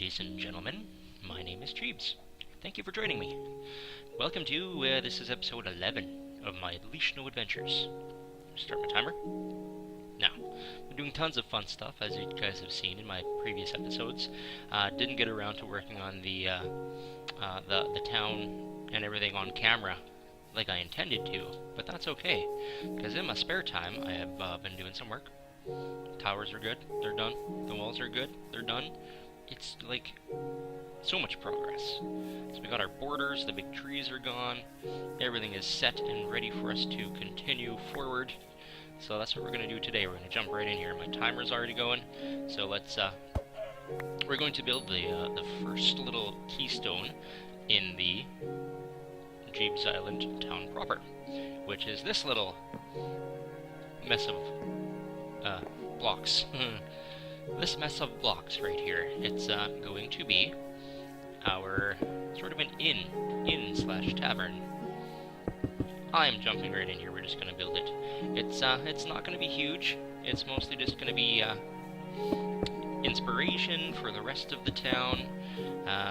ladies and gentlemen. My name is Jeebz. Thank you for joining me. Welcome to, this is episode 11 of my Otlichno adventures. Start my timer. Now, I'm doing tons of fun stuff, as you guys have seen in my previous episodes. Didn't get around to working on the town and everything on camera like I intended to, but that's okay, because in my spare time I have been doing some work. Towers are good, they're done. The walls are good, they're done. It's like so much progress. So we got our borders, the big trees are gone, everything is set and ready for us to continue forward. So that's what we're going to do today. We're going to jump right in here. My timer's already going, so let's we're going to build the first little keystone in the Jeebz Island town proper, which is this little mess of blocks. This mess of blocks right here. It's going to be our sort of an inn/tavern. I'm jumping right in here. We're just going to build it. It's not going to be huge. It's mostly just going to be inspiration for the rest of the town,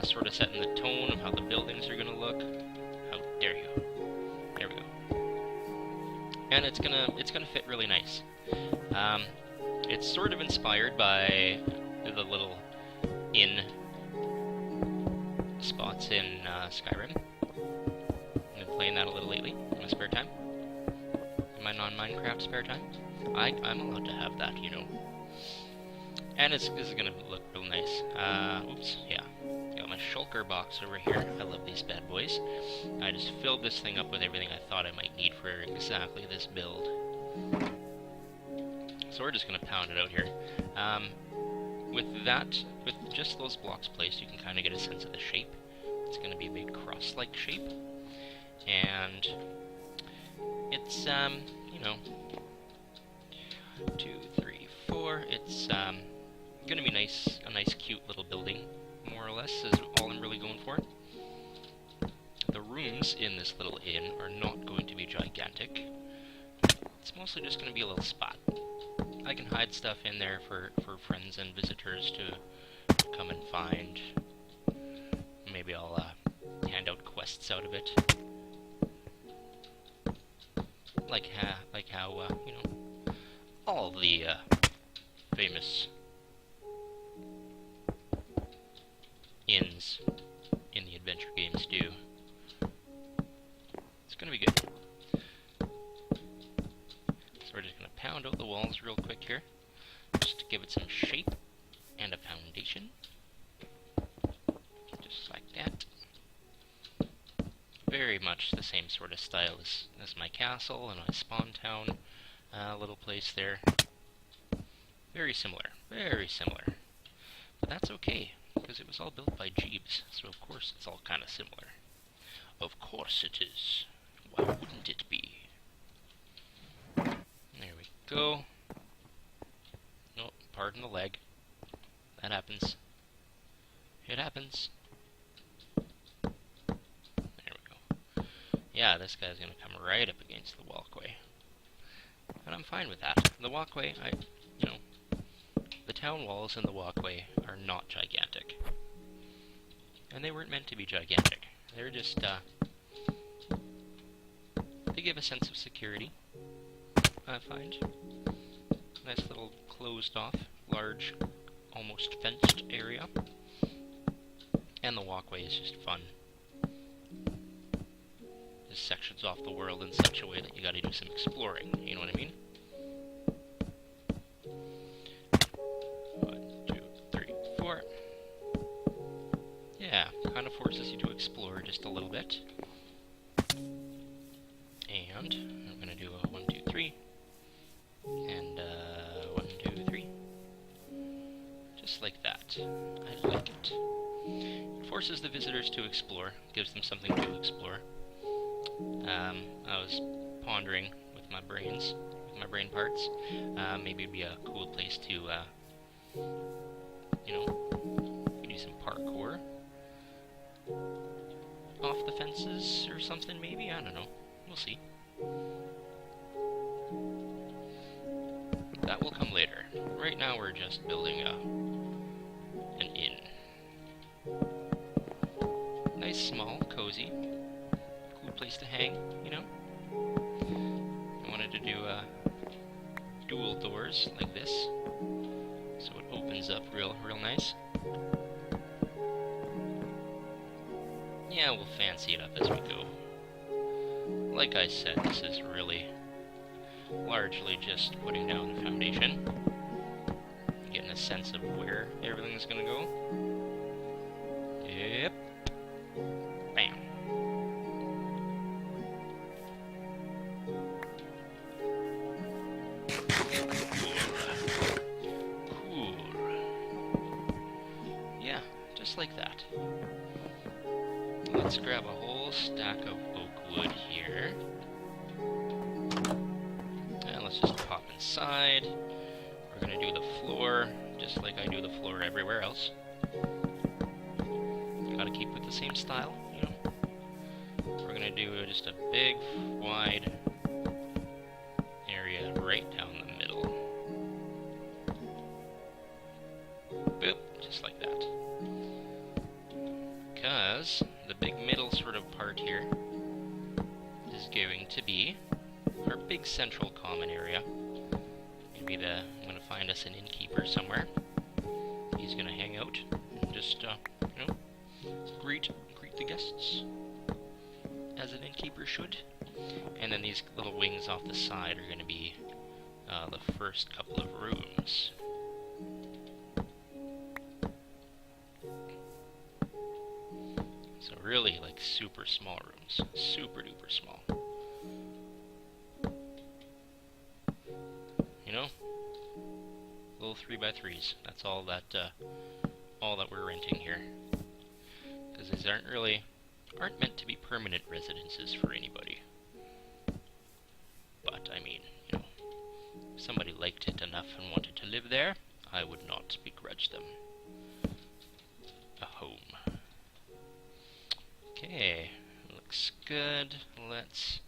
sort of setting the tone of how the buildings are going to look. How dare you? There we go. And it's gonna fit really nice. It's sort of inspired by the little inn spots in Skyrim. I've been playing that a little lately in my spare time. In my non-Minecraft spare time. I'm allowed to have that, you know. And this is gonna look real nice. Oops, yeah. Got my shulker box over here. I love these bad boys. I just filled this thing up with everything I thought I might need for exactly this build. So we're just going to pound it out here. With just those blocks placed, you can kind of get a sense of the shape. It's going to be a big cross-like shape. And it's, you know, 2, 3, 4. It's going to be nice, a nice cute little building, more or less, is all I'm really going for. The rooms in this little inn are not going to be gigantic. It's mostly just going to be a little spot. I can hide stuff in there for friends and visitors to come and find. Maybe I'll hand out quests out of it. Like how you know, all the famous inns in the adventure games do. It's gonna be good. So we're just gonna pound out the walls real quick here, just to give it some shape and a foundation. Just like that. Very much the same sort of style as my castle and my spawn town little place there. Very similar, very similar. But that's okay, because it was all built by Jeebz, so of course it's all kind of similar. Of course it is. Why wouldn't it be? There we go. No, pardon the leg. That happens. It happens. There we go. Yeah, this guy's gonna come right up against the walkway. And I'm fine with that. The walkway, you know, the town walls and the walkway are not gigantic. And they weren't meant to be gigantic. They're just, they give a sense of security, I find. Nice little closed off, large, almost fenced area. And the walkway is just fun. It sections off the world in such a way that you gotta do some exploring, you know what I mean? 1, 2, 3, 4. Yeah, kind of forces you to explore just a little bit. And I'm gonna do a 1, 2, 3. And 1, 2, 3. Just like that. I like it. It forces the visitors to explore, gives them something to explore. I was pondering with my brain parts. Maybe it'd be a cool place to, you know, do some parkour off the fences or something. Maybe, I don't know. We'll see. That will come later. Right now we're just building an inn. nice, small, cozy, cool place to hang, you know? I wanted to do dual doors like this, so it opens up real nice. Yeah, we'll fancy it up as we go. Like I said, this is really largely just putting down the foundation, getting a sense of where everything's gonna go. Yep. Bam. Cool. Yeah, just like that. Let's grab a whole stack of oak wood here. And let's just pop inside. We're gonna do the floor just like I do the floor everywhere else. Gotta keep with the same style, you know. We're gonna do just a big, wide area right down the middle. Boop, just like that. Because the big middle sort of part here is going to be our big central common area. Maybe I'm gonna find us an innkeeper somewhere. He's gonna hang out and just, you know, greet the guests as an innkeeper should. And then these little wings off the side are gonna be the first couple of rooms. So really, like, super small rooms. Super duper small. You know? Little 3x3s. That's all that we're renting here. Because these aren't meant to be permanent residences for anybody. But, I mean, you know, if somebody liked it enough and wanted to live there, I would not begrudge them a home. Okay, looks good. Let's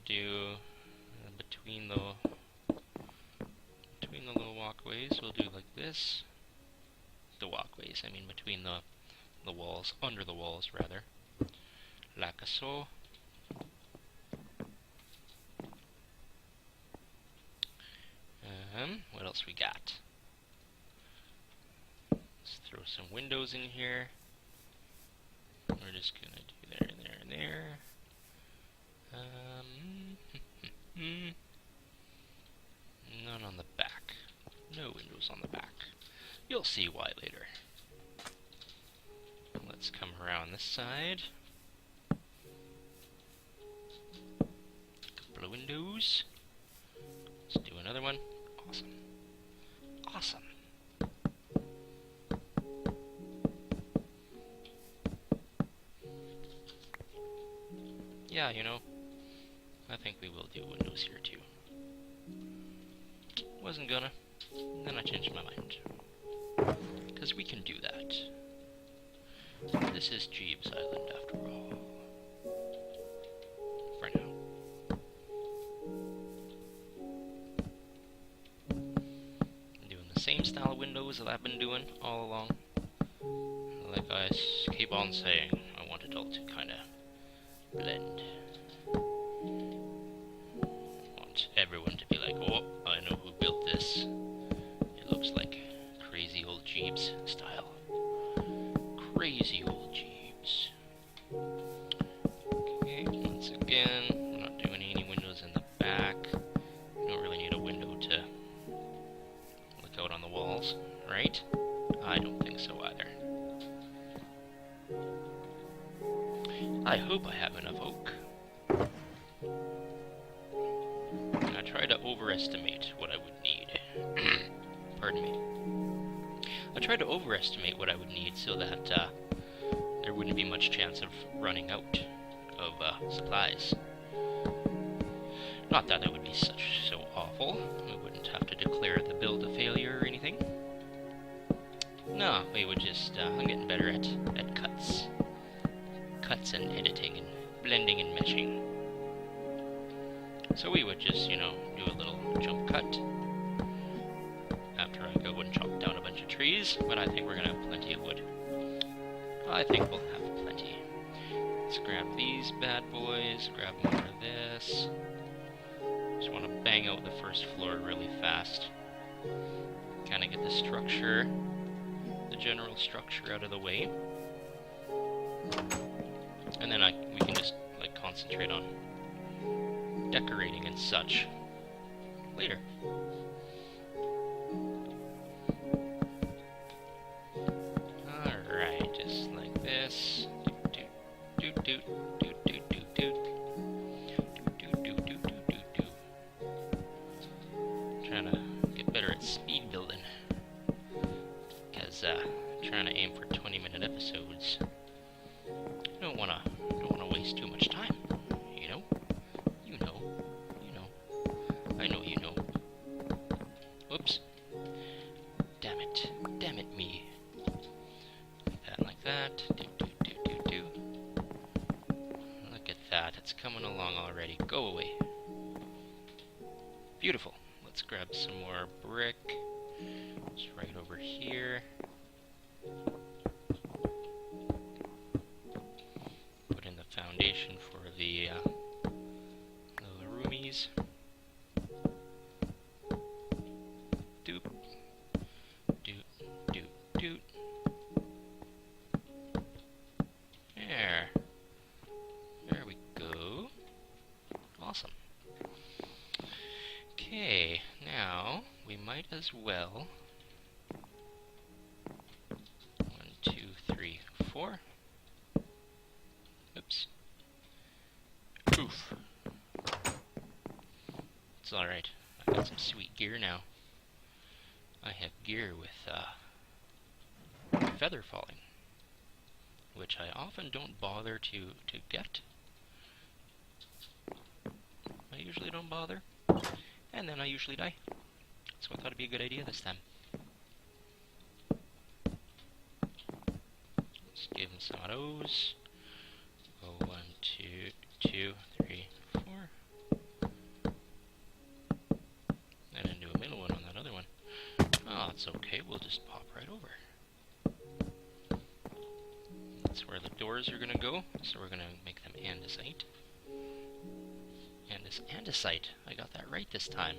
do between the little walkways. We'll do like this. The walkways, I mean, between the walls, under the walls rather, like so. What else we got? Let's throw some windows in here. We're just gonna do there and there and there. None on the back. No windows on the back. You'll see why later. Let's come around this side. Couple of windows. Let's do another one. Awesome. Awesome. Yeah, you know, I think we will do windows here too. Wasn't gonna, then I changed my mind. Because we can do that. This is Jeebz Island after all. For now. I'm doing the same style of windows that I've been doing all along. Like I keep on saying, I want it all to kind of blend. Want everyone to be like, oh, I know who built this. It looks like crazy old Jeebz style. Crazy old Jeebz. Okay, once again, we're not doing any windows in the back. We don't really need a window to look out on the walls, right? I don't think so either. I hope I have enough oak. I tried to overestimate what I would need. Pardon me. I tried to overestimate what I would need so that there wouldn't be much chance of running out of supplies. Not that it would be so awful. We wouldn't have to declare the build a failure or anything. No, we would just, I'm getting better at cuts. Cuts and editing and blending and meshing. So we would just, you know, do a little jump cut after I go and chop down a bunch of trees, but I think we're gonna have plenty of wood. I think we'll have plenty Let's grab these bad boys, grab more of this. Just want to bang out the first floor really fast. Kind of get the structure, the general structure out of the way. And then we can just like concentrate on decorating and such later. Alright, just like this. Doot doot doot doot doot doot doot doot doot doot doot doot. Trying to get better at speed building, because trying to aim for 20-minute episodes. Don't wanna waste too much time. You know. I know you know. Whoops. Damn it me. Like that. Do. Look at that. It's coming along already. Go away. Beautiful. Let's grab some more brick. It's right over here. Put in the foundation for the little roomies. Doop. Doot. Doot. Doot. There we go. Awesome. Okay, now we might as well. 1, 2, 3, 4. Oops. Oof. It's alright. I got some sweet gear now. I have gear with feather falling, which I often don't bother to get. I usually don't bother, and then I usually die. So I thought it'd be a good idea this time. Let's give him some of those. Go 1, 2, 3, 4. And then do a middle one on that other one. Oh, it's okay. We'll just pop right over. That's where the doors are gonna go. So we're gonna make them andesite. Andesite. I got that right this time.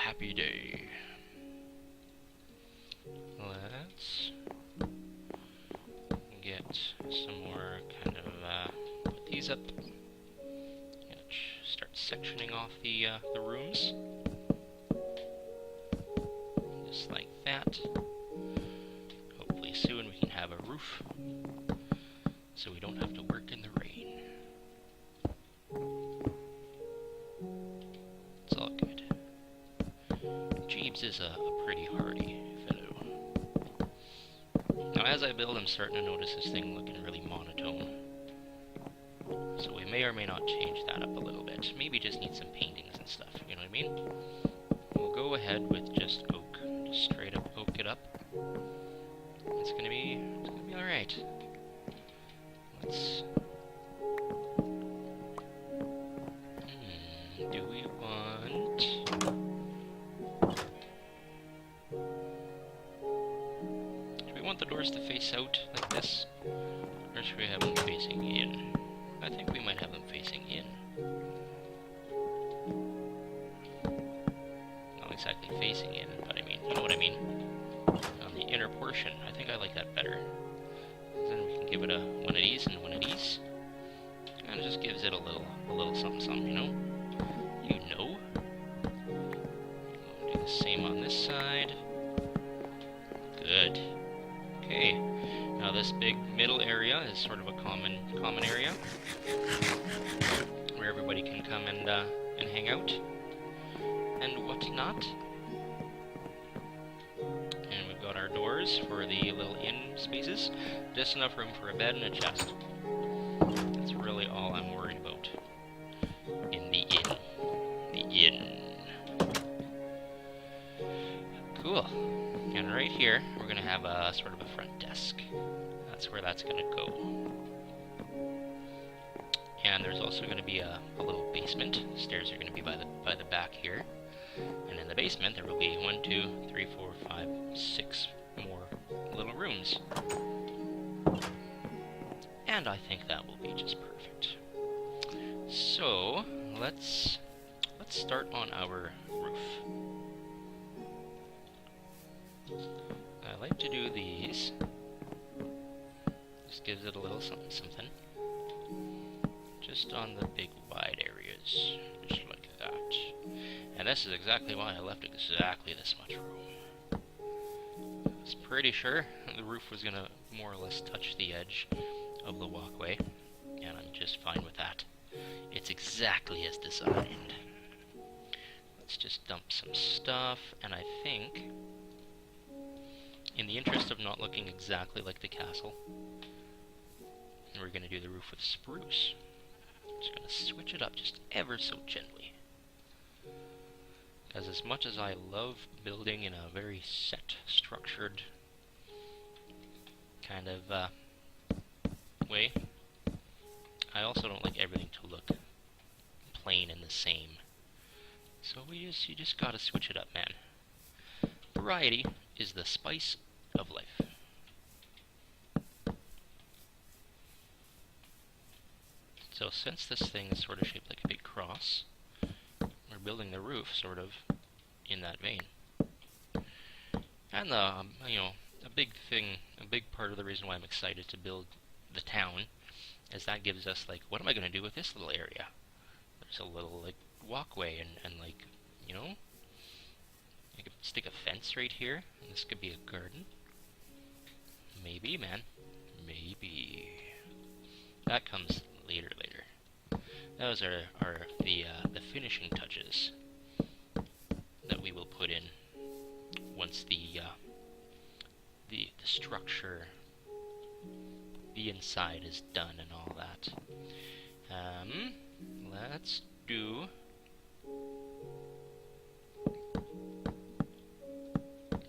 Happy day. Let's get some more kind of put these up. And start sectioning off the rooms. Just like that. Hopefully soon we can have a roof, so we don't have to work in the rain. It's all good. Jeebz is a pretty hardy fellow. Now as I build, I'm starting to notice this thing looking really monotone. So we may or may not change that up a little bit. Maybe just need some paintings and stuff, you know what I mean? We'll go ahead with just oak. Just straight up oak it up. It's gonna be alright. Let's... do we want... Do we want the doors to face out like this? Or should we have them facing in? I think we might have them facing in. Not exactly facing in, but I mean, you know what I mean? On the inner portion, I think I like that better. Then we can give it one of these and one of these. And it just gives it a little something something, you know? You know. We'll do the same on this side. Good. Okay. Now this big middle area is sort of a common area where everybody can come and hang out and whatnot. And we've got our doors for the little inn spaces. Just enough room for a bed and a chest. That's really all I'm worried about in the inn. The inn. Cool. And right here, we're going to have a sort of a front desk. That's where that's going to go. And there's also going to be a little basement. Stairs are going to be by the back here. And in the basement, there will be 1, 2, 3, 4, 5, 6 more little rooms. And I think that will be just perfect. So, let's start on our roof. I like to do these. Just gives it a little something something. Just on the big wide areas, just like that. And this is exactly why I left exactly this much room. I was pretty sure the roof was gonna more or less touch the edge of the walkway, and I'm just fine with that. It's exactly as designed. Let's just dump some stuff, and I think, in the interest of not looking exactly like the castle, we're going to do the roof with spruce. Just going to switch it up just ever so gently. Because as much as I love building in a very set, structured kind of way, I also don't like everything to look plain and the same. So you just gotta switch it up, man. Variety is the spice of life. So since this thing is sort of shaped like a big cross, we're building the roof sort of in that vein. And a big part of the reason why I'm excited to build the town is that gives us, like, what am I going to do with this little area? There's a little, like, walkway and like, you know, I could stick a fence right here, and this could be a garden. Maybe, man. Maybe. That comes later. Those are the finishing touches that we will put in once the structure, the inside is done and all that. Let's do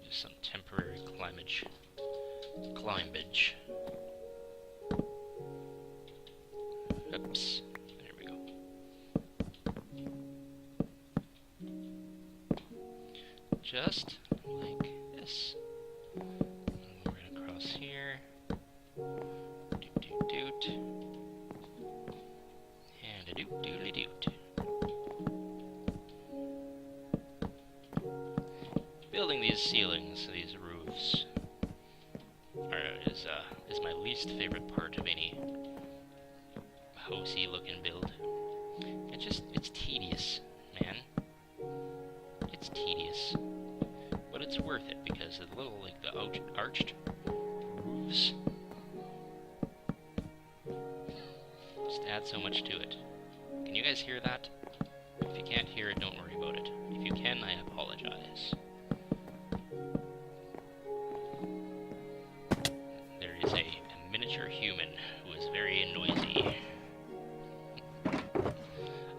just some temporary climbage. Oops. There we go. Just like this. And we're gonna cross here. Doot. And a doot. Building these ceilings, these roofs, is my least favorite part of any housey looking build. It's tedious, man. It's tedious. But it's worth it because the little, like, the arched roofs just add so much to it. Can you guys hear that? If you can't hear it, don't worry about it. If you can, I apologize. There is a miniature human who is very noisy.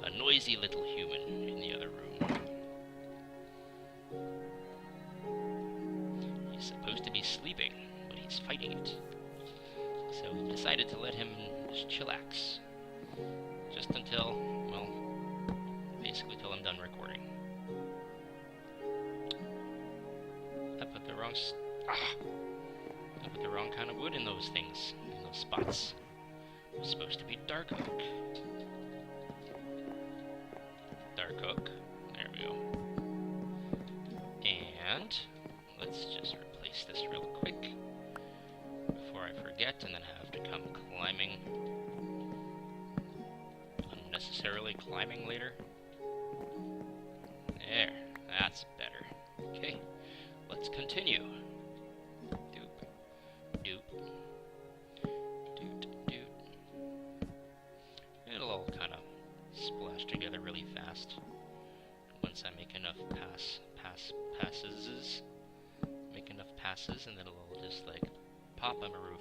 A noisy little human in the other room. He's supposed to be sleeping, but he's fighting it. So we decided to let him just chillax. Just until, well, basically till I'm done recording. I put the wrong kind of wood in those things, in those spots. It was supposed to be dark oak. There we go. And let's just replace this real quick before I forget and then have to come unnecessarily climbing later. There, that's better. Okay, let's continue. It'll all kind of splash together really fast once I make enough passes, and then it'll all just, like, pop on a roof,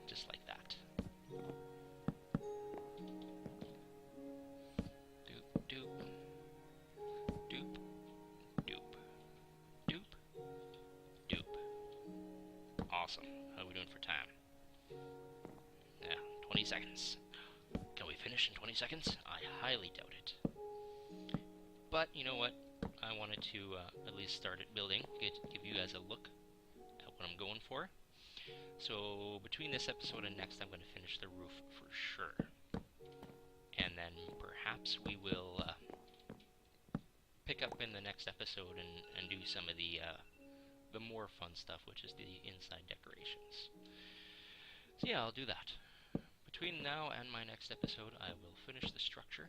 just like that. Doop. Awesome. How are we doing for time? Yeah, 20 seconds. Can we finish in 20 seconds? I highly doubt it. But, you know what? I wanted to at least start it building, give you guys a look at what I'm going for. So between this episode and next, I'm going to finish the roof for sure. And then perhaps we will pick up in the next episode and do some of the more fun stuff, which is the inside decorations. So yeah, I'll do that. Between now and my next episode, I will finish the structure,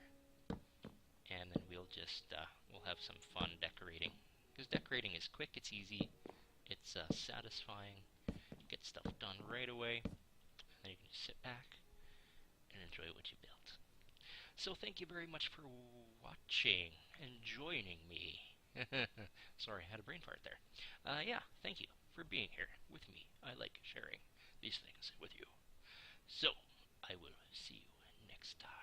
and then we'll just we'll have some fun decorating. Because decorating is quick, it's easy, it's satisfying, get stuff done right away, and then you can just sit back and enjoy what you built. So thank you very much for watching and joining me. Sorry, I had a brain fart there. Yeah, thank you for being here with me. I like sharing these things with you. So, I will see you next time.